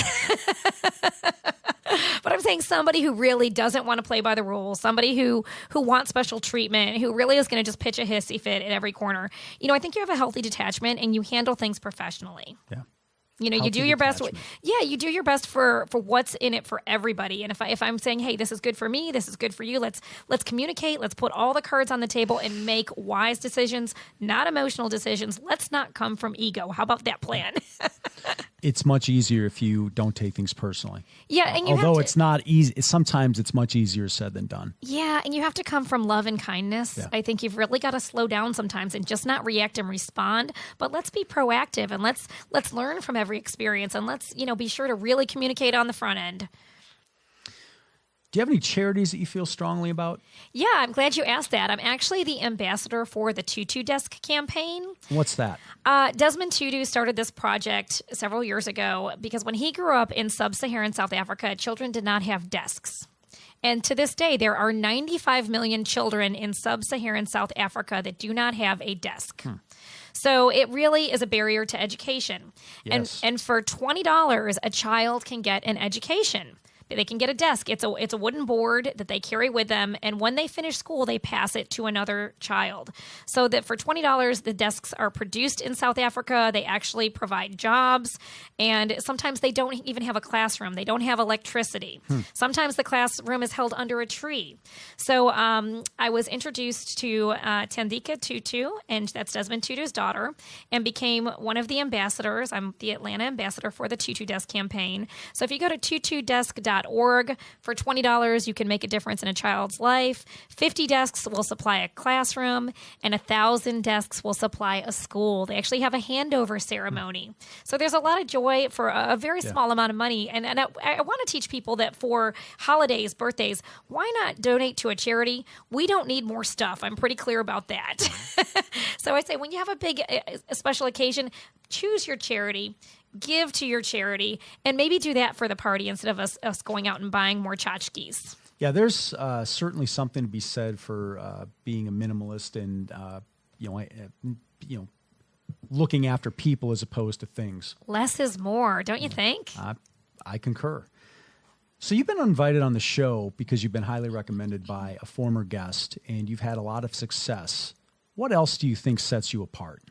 But I'm saying somebody who really doesn't want to play by the rules, somebody who wants special treatment, who really is going to just pitch a hissy fit at every corner. I think you have a healthy detachment and you handle things professionally. Yeah. You do your best. You do your best for what's in it for everybody. And if I'm saying, hey, this is good for me, this is good for you, let's communicate. Let's put all the cards on the table and make wise decisions, not emotional decisions. Let's not come from ego. How about that plan? It's much easier if you don't take things personally. Yeah, and although it's not easy, sometimes it's much easier said than done. Yeah, and you have to come from love and kindness. Yeah. I think you've really got to slow down sometimes and just not react and respond, but let's be proactive and let's learn from every experience and let's be sure to really communicate on the front end. Do you have any charities that you feel strongly about? Yeah, I'm glad you asked that. I'm actually the ambassador for the Tutu Desk campaign. What's that? Desmond Tutu started this project several years ago because when he grew up in sub-Saharan South Africa, children did not have desks. And to this day, there are 95 million children in sub-Saharan South Africa that do not have a desk. So it really is a barrier to education. Yes. And for $20, a child can get an education. They can get a desk. It's a wooden board that they carry with them, and when they finish school, they pass it to another child. So that for $20, the desks are produced in South Africa. They actually provide jobs, and sometimes they don't even have a classroom. They don't have electricity. Sometimes the classroom is held under a tree. So I was introduced to Thandika Tutu, and that's Desmond Tutu's daughter, and became one of the ambassadors. I'm the Atlanta ambassador for the Tutu Desk campaign. So if you go to tutudesk.org for $20, you can make a difference in a child's life. 50 desks will supply a classroom, and 1,000 desks will supply a school. They actually have a handover ceremony. So there's a lot of joy for a very small amount of money. And I want to teach people that for holidays, birthdays, why not donate to a charity? We don't need more stuff. I'm pretty clear about that. So I say when you have a big special occasion, choose your charity. Give to your charity, and maybe do that for the party instead of us going out and buying more tchotchkes. Yeah, there's certainly something to be said for being a minimalist and looking after people as opposed to things. Less is more, don't you think? I concur. So you've been invited on the show because you've been highly recommended by a former guest, and you've had a lot of success. What else do you think sets you apart?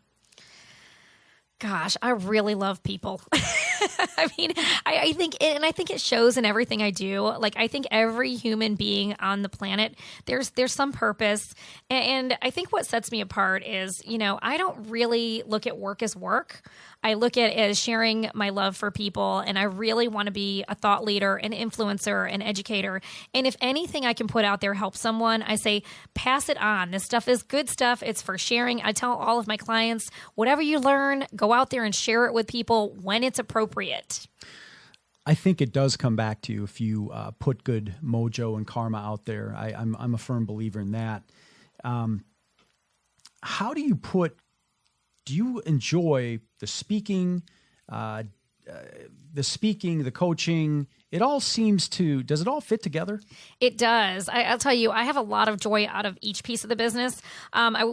Gosh, I really love people. I mean, I think it shows in everything I do. Like, I think every human being on the planet, there's some purpose. And I think what sets me apart is, I don't really look at work as work. I look at it as sharing my love for people, and I really want to be a thought leader, an influencer, an educator. And if anything I can put out there helps someone, I say, pass it on. This stuff is good stuff. It's for sharing. I tell all of my clients, whatever you learn, go out there and share it with people when it's appropriate. I think it does come back to you if you put good mojo and karma out there. I'm a firm believer in that. How do you enjoy the speaking, the coaching? It all does it all fit together? It does. I'll tell you, I have a lot of joy out of each piece of the business.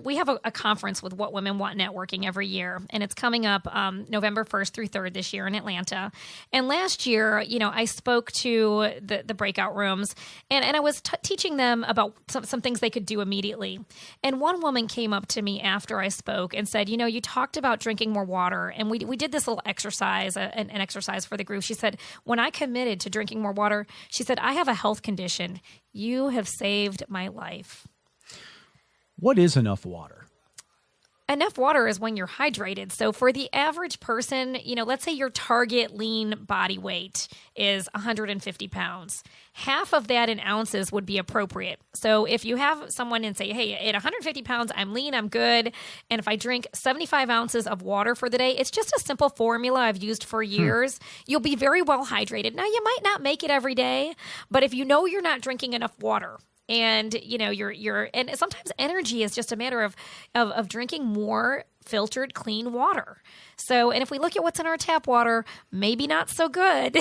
We have a conference with What Women Want Networking every year, and it's coming up November 1st through 3rd this year in Atlanta. And last year, I spoke to the breakout rooms, and I was teaching them about some things they could do immediately. And one woman came up to me after I spoke and said, you talked about drinking more water, and we did this little exercise, an exercise for the group. She said, when I committed to drinking more water, she said, I have a health condition. You have saved my life. What is enough water? Enough water is when you're hydrated. So for the average person, let's say your target lean body weight is 150 pounds. Half of that in ounces would be appropriate. So if you have someone and say, hey, at 150 pounds, I'm lean, I'm good. And if I drink 75 ounces of water for the day, it's just a simple formula I've used for years. You'll be very well hydrated. Now, you might not make it every day, but if you know you're not drinking enough water, and you're and sometimes energy is just a matter of drinking more filtered clean water. So, and if we look at what's in our tap water, maybe not so good.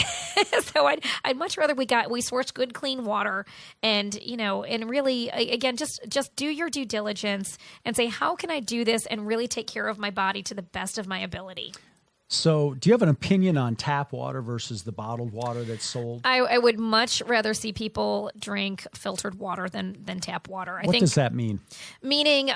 So I'd much rather we source good clean water, and and really, again, just do your due diligence and say, how can I do this and really take care of my body to the best of my ability? So do you have an opinion on tap water versus the bottled water that's sold? I would much rather see people drink filtered water than tap water. What does that mean? Meaning,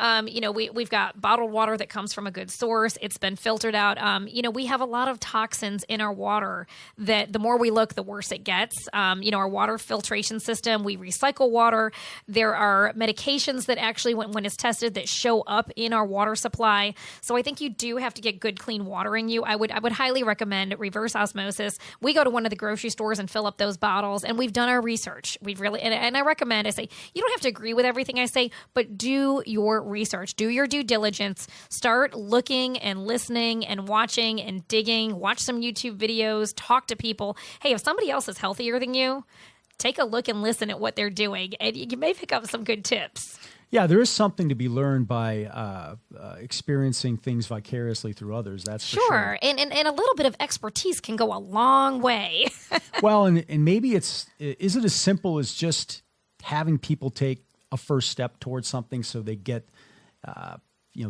we've got bottled water that comes from a good source. It's been filtered out. We have a lot of toxins in our water that the more we look, the worse it gets. Our water filtration system, we recycle water. There are medications that actually, when it's tested, that show up in our water supply. So I think you do have to get good, clean water in you. I would highly recommend reverse osmosis. We go to one of the grocery stores and fill up those bottles, and we've done our research. We've really, and I recommend, I say, you don't have to agree with everything I say, but do your research, do your due diligence, start looking and listening and watching and digging, watch some YouTube videos, talk to people. Hey, if somebody else is healthier than you, take a look and listen at what they're doing, and you may pick up some good tips. Yeah, there is something to be learned by experiencing things vicariously through others. That's for sure. And a little bit of expertise can go a long way. Well, and maybe is it as simple as just having people take a first step towards something so they get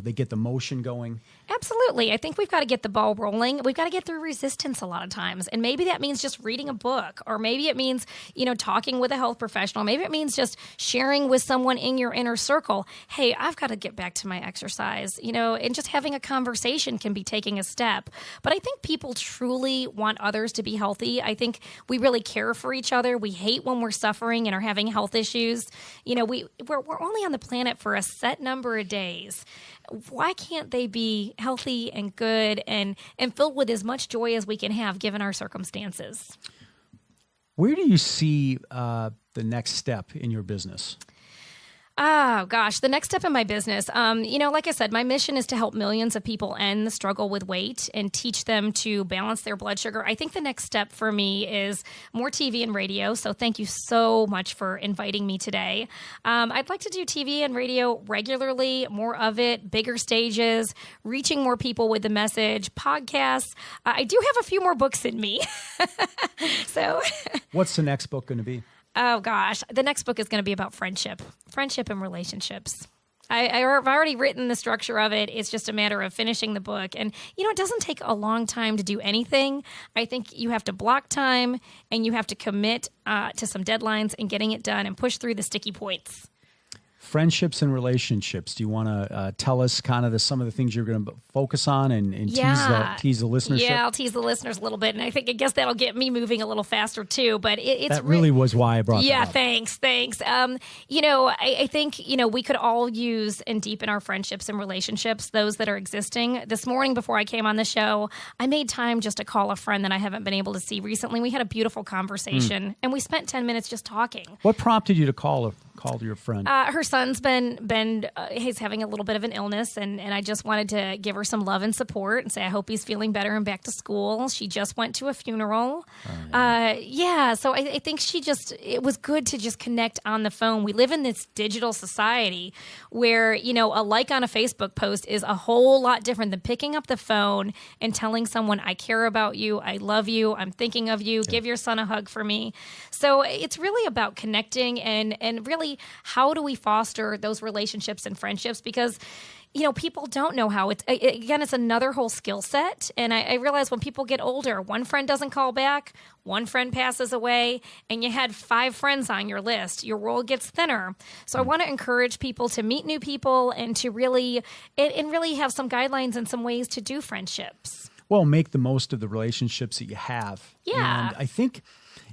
they get the motion going? Absolutely. I think we've got to get the ball rolling. We've got to get through resistance a lot of times. And maybe that means just reading a book, or maybe it means, talking with a health professional. Maybe it means just sharing with someone in your inner circle, hey, I've got to get back to my exercise, and just having a conversation can be taking a step. But I think people truly want others to be healthy. I think we really care for each other. We hate when we're suffering and are having health issues. We're only on the planet for a set number of days. Why can't they be healthy and good and filled with as much joy as we can have given our circumstances? Where do you see the next step in your business? Oh, gosh. The next step in my business, like I said, my mission is to help millions of people end the struggle with weight and teach them to balance their blood sugar. I think the next step for me is more TV and radio. So thank you so much for inviting me today. I'd like to do TV and radio regularly, more of it, bigger stages, reaching more people with the message, podcasts. I do have a few more books in me. So, what's the next book going to be? Oh, gosh. The next book is going to be about friendship and relationships. I've already written the structure of it. It's just a matter of finishing the book. And, it doesn't take a long time to do anything. I think you have to block time, and you have to commit to some deadlines and getting it done and push through the sticky points. Friendships and relationships. Do you want to tell us kind of some of the things you're going to focus on and tease the listenership? Yeah, I'll tease the listeners a little bit, and I guess that'll get me moving a little faster too. But it's really was why I brought that up. Yeah, thanks. I think we could all use and deepen our friendships and relationships, those that are existing. This morning before I came on the show, I made time just to call a friend that I haven't been able to see recently. We had a beautiful conversation, and we spent 10 minutes just talking. What prompted you to call called your friend? Her son's been he's having a little bit of an illness, and I just wanted to give her some love and support and say I hope he's feeling better and back to school. She just went to a funeral. So I think it was good to just connect on the phone. We live in this digital society where, a like on a Facebook post is a whole lot different than picking up the phone and telling someone, I care about you, I love you, I'm thinking of you, give your son a hug for me. So it's really about connecting and really how do we foster those relationships and friendships, because people don't know how. It's another whole skill set. And I realize when people get older, one friend doesn't call back, one friend passes away, and you had 5 friends on your list. Your world gets thinner. So I want to encourage people to meet new people and to really have some guidelines and some ways to do friendships. Well, make the most of the relationships that you have. Yeah. And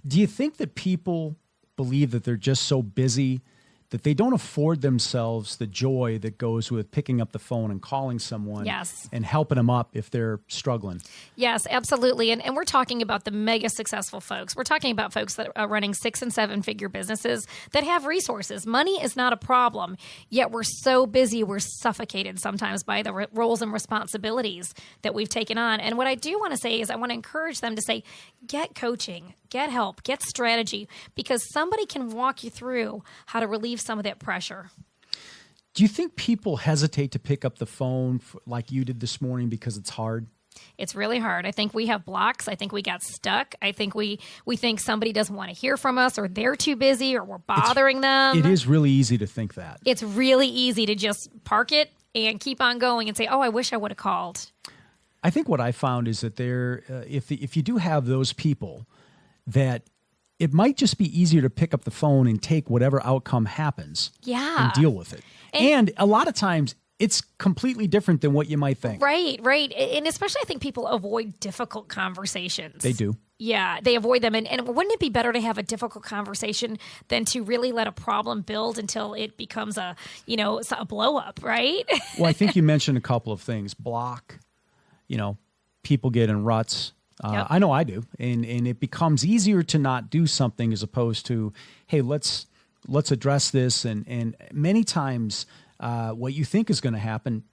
do you think that people believe that they're just so busy that they don't afford themselves the joy that goes with picking up the phone and calling someone and helping them up if they're struggling? Yes, absolutely. And we're talking about the mega successful folks. We're talking about folks that are running 6- and 7-figure businesses that have resources. Money is not a problem, yet we're so busy, we're suffocated sometimes by the roles and responsibilities that we've taken on. And what I do want to say is I want to encourage them to say, get coaching, get help, get strategy, because somebody can walk you through how to relieve some of that pressure. Do you think people hesitate to pick up the phone like you did this morning because it's hard? It's really hard. I think we have blocks. I think we got stuck. I think we think somebody doesn't want to hear from us, or they're too busy, or we're bothering them. It is really easy to think that. It's really easy to just park it and keep on going and say, oh, I wish I would have called. I think what I found is that if you do have those people, that it might just be easier to pick up the phone and take whatever outcome happens and deal with it. And a lot of times it's completely different than what you might think. Right. And especially I think people avoid difficult conversations. They do. Yeah, they avoid them. And wouldn't it be better to have a difficult conversation than to really let a problem build until it becomes a blow up, right? Well, I think you mentioned a couple of things. Block, people get in ruts. Yep. I know I do. And it becomes easier to not do something as opposed to, hey, let's address this. And many times what you think is going to happen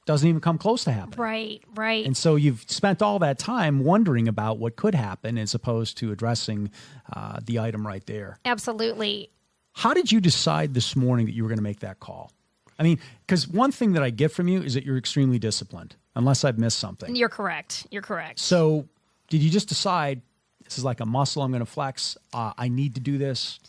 doesn't even come close to happening. Right. And so you've spent all that time wondering about what could happen as opposed to addressing the item right there. Absolutely. How did you decide this morning that you were going to make that call? I mean, because one thing that I get from you is that you're extremely disciplined, unless I've missed something. You're correct. So did you just decide this is like a muscle I'm going to flex? I need to do this?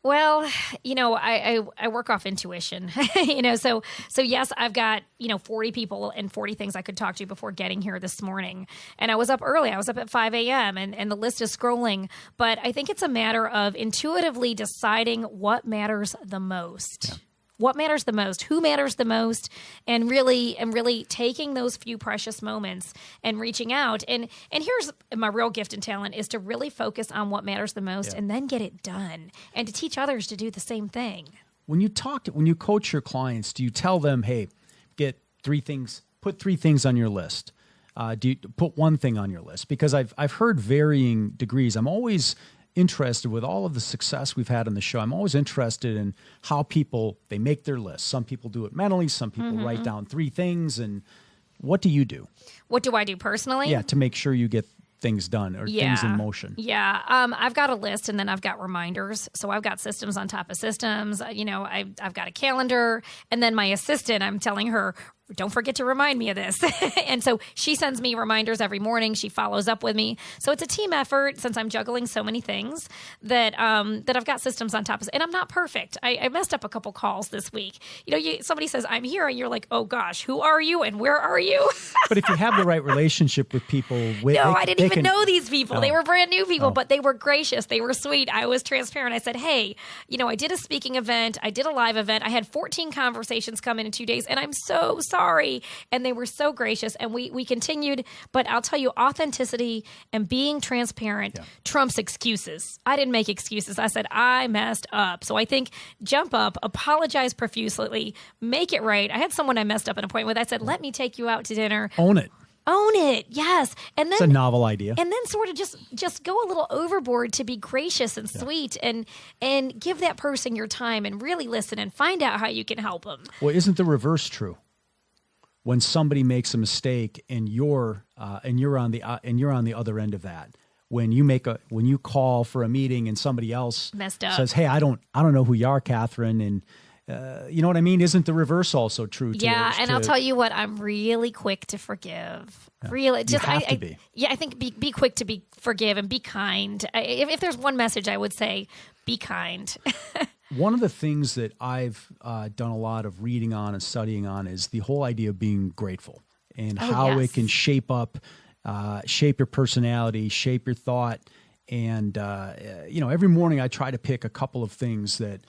Well, I work off intuition, so yes, I've got, 40 people and 40 things I could talk to before getting here this morning. And I was up early. I was up at 5 a.m. and the list is scrolling. But I think it's a matter of intuitively deciding what matters the most. Yeah. What matters the most, who matters the most, and really taking those few precious moments and reaching out. And here's my real gift and talent is to really focus on what matters the most and then get it done and to teach others to do the same thing. When you coach your clients, do you tell them, hey, put 3 things on your list? Do you put 1 thing on your list? Because I've heard varying degrees. I'm always interested with all of the success we've had on the show. I'm always interested in how they make their list. Some people do it mentally. Some people write down 3 things. And what do you do? What do I do personally? Yeah, to make sure you get things done or things in motion. Yeah. I've got a list and then I've got reminders. So I've got systems on top of systems. I've got a calendar, and then my assistant, I'm telling her, don't forget to remind me of this. And so she sends me reminders every morning. She follows up with me. So it's a team effort since I'm juggling so many things that I've got systems on top of. And I'm not perfect. I messed up a couple calls this week. Somebody says, I'm here. And you're like, oh gosh, who are you? And where are you? But if you have the right relationship with people. I didn't even know these people. They were brand new people, but they were gracious. They were sweet. I was transparent. I said, hey, I did a speaking event. I did a live event. I had 14 conversations come in 2 days. And I'm so sorry. And they were so gracious, and we continued. But I'll tell you, authenticity and being transparent trumps excuses. I didn't make excuses. I said, I messed up. So I think jump up, apologize profusely, make it right. I had someone I messed up an appointment with. I said, let me take you out to dinner. Own it. Own it. Yes. And then it's a novel idea. And then sort of just go a little overboard to be gracious and sweet and give that person your time and really listen and find out how you can help them. Well, isn't the reverse true? When somebody makes a mistake and you're on the other end of that. When you call for a meeting and somebody else messed up says, "Hey, I don't know who you are, Cathryn," and you know what I mean? Isn't the reverse also true? I'll tell you what, I'm really quick to forgive. Yeah. Really, just you have to be. I think be quick to forgive and be kind. If there's one message, I would say, be kind. One of the things that I've done a lot of reading on and studying on is the whole idea of being grateful and how it can shape your personality, shape your thought. And, every morning I try to pick a couple of things that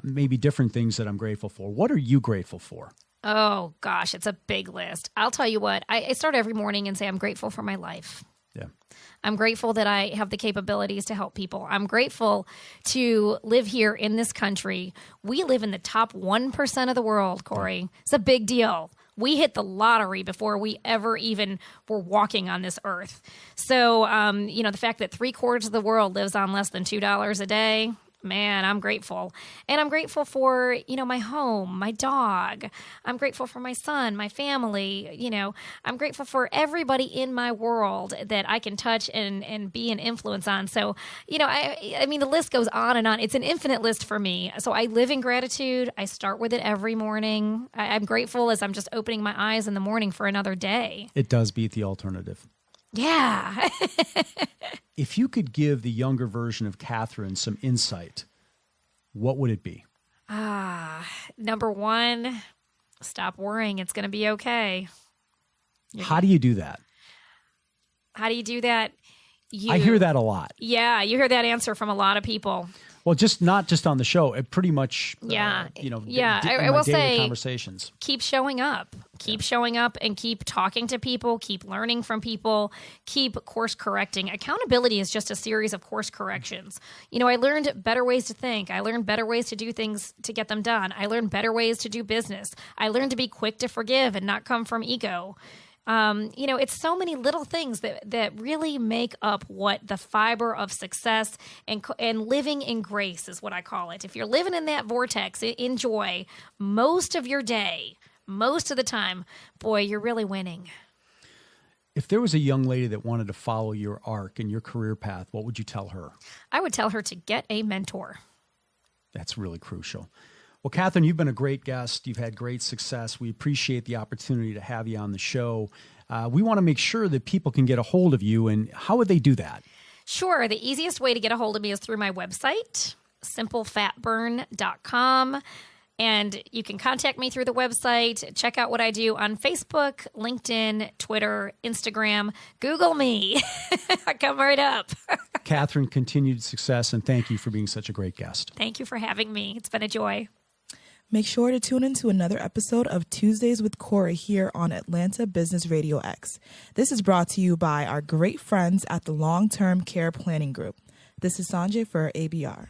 maybe different things that I'm grateful for. What are you grateful for? Oh, gosh, it's a big list. I'll tell you what, I start every morning and say I'm grateful for my life. Yeah. I'm grateful that I have the capabilities to help people. I'm grateful to live here in this country. We live in the top 1% of the world, Corey. It's a big deal. We hit the lottery before we ever even were walking on this earth. So, the fact that 3/4 of the world lives on less than $2 a day, man, I'm grateful. And I'm grateful for, my home, my dog. I'm grateful for my son, my family. I'm grateful for everybody in my world that I can touch and be an influence on. So, I mean, the list goes on and on. It's an infinite list for me. So I live in gratitude. I start with it every morning. I'm grateful as I'm just opening my eyes in the morning for another day. It does beat the alternative. Yeah. If you could give the younger version of Cathryn some insight, what would it be? Number one, stop worrying. It's going to be okay. How do you do that? How do you do that? I hear that a lot. Yeah, you hear that answer from a lot of people. Well, not just on the show. It pretty much, I in will my daily say, conversations. Keep showing up. Keep showing up and keep talking to people, keep learning from people, keep course correcting. Accountability is just a series of course corrections. I learned better ways to think. I learned better ways to do things to get them done. I learned better ways to do business. I learned to be quick to forgive and not come from ego. It's so many little things that really make up what the fiber of success and living in grace is what I call it. If you're living in that vortex, in joy, most of your day, most of the time, boy, you're really winning. If there was a young lady that wanted to follow your arc and your career path, what would you tell her? I would tell her to get a mentor. That's really crucial. Well, Cathryn, you've been a great guest. You've had great success. We appreciate the opportunity to have you on the show. We want to make sure that people can get a hold of you. And how would they do that? Sure. The easiest way to get a hold of me is through my website, simplefatburn.com. And you can contact me through the website. Check out what I do on Facebook, LinkedIn, Twitter, Instagram. Google me. I come right up. Cathryn, continued success, and thank you for being such a great guest. Thank you for having me. It's been a joy. Make sure to tune in to another episode of Tuesdays with Corey here on Atlanta Business Radio X. This is brought to you by our great friends at the Long Term Care Planning Group. This is Sanjay for ABR.